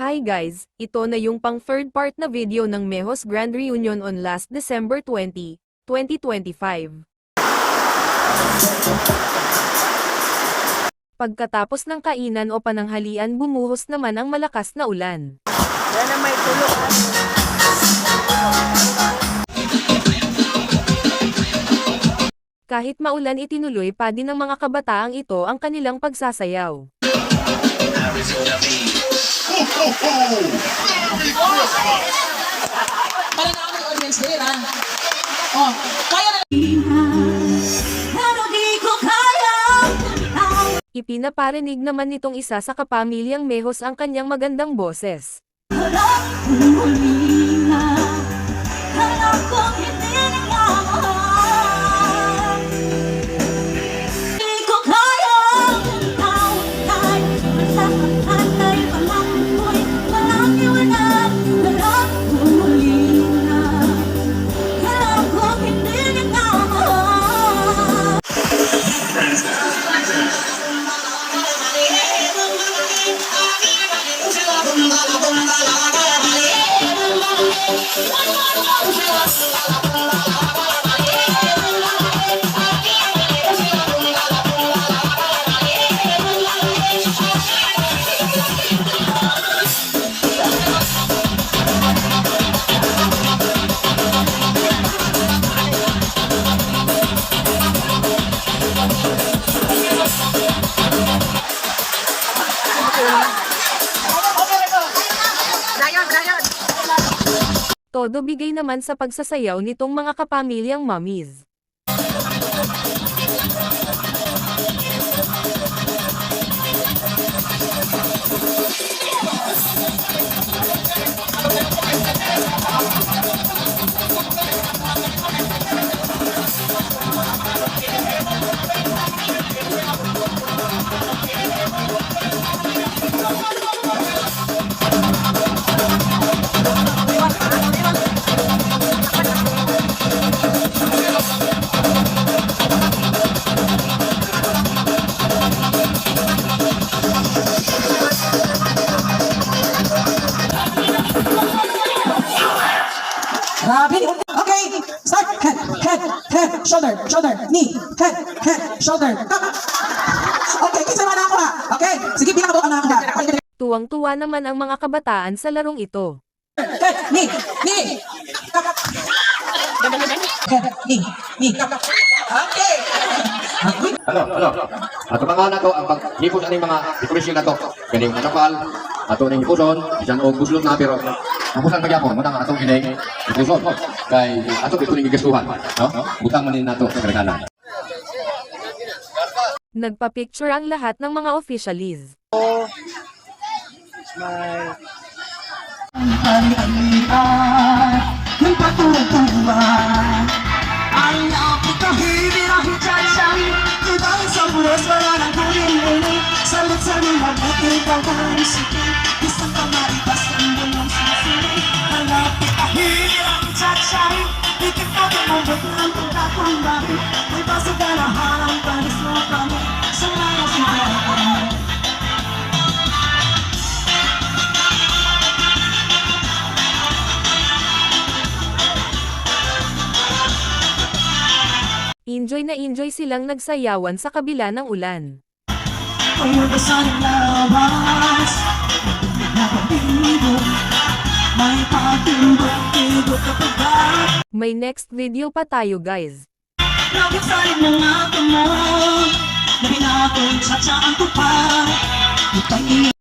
Hi guys, ito na yung pang third part na video ng Mehos Grand Reunion on last December 20, 2025. Pagkatapos ng kainan o pananghalian bumuhos naman ang malakas na ulan. Yan ang may tulog. Kahit maulan itinuloy pa din ng mga kabataang ito ang kanilang pagsasayaw. Para na ako audience din, ha? Oh, kaya na. Pero di ko kaya. Ipinaparinig naman nitong isa sa kapamilyang Mehos ang kanyang magandang boses. Harap muli na. Harap kong hindi nagmamahal. Di ko kaya. Taon-taon. Masakit-anay. Walang amoy. Walang iwanan. Harap muli na. Harap kong hindi nagmamahal. Todo bigay naman sa pagsasayaw nitong mga kapamilyang mommies. Okay, start. Head, shoulder, knee, head, shoulder. Okay, kinsa man ako ha. Okay, sige bilang ako na ako ha. Tuwang-tuwa naman ang mga kabataan sa larong ito. Head, knee. Head, knee. Okay. Halo. Ato mga nato ang paghipos aning mga dekorasyon nato. Ganing manapal, ato ning hipuson, bisan og buslot na pero hapusan pa gyapon mo nang atong gining hipuson. Kay ato ito ning gigastuhan, no? Butang man din nato sa kadaghanan. Nagpa-picture ang lahat ng mga officialies. Smile. Ay napakahirap ang hitsay-say. Ibang sa buwas wala nang kuling-ling. Salit sa rin mabuti pang kulisipin. Isang pamaripas ng bulong sisili. Ay napakahirap ang hitsay-say. Ikit ka tumabot ng pagkakong bakit. May pasigarahan ang panis mo kami. Sa mga sinarapan. Enjoy silang nagsayawan sa kabila ng ulan. Pagkasaling labas, may pagtimbang-timbang kapag May next video pa tayo guys. nagkasaling mga kamay, na binato'y tsatsaan ko pa.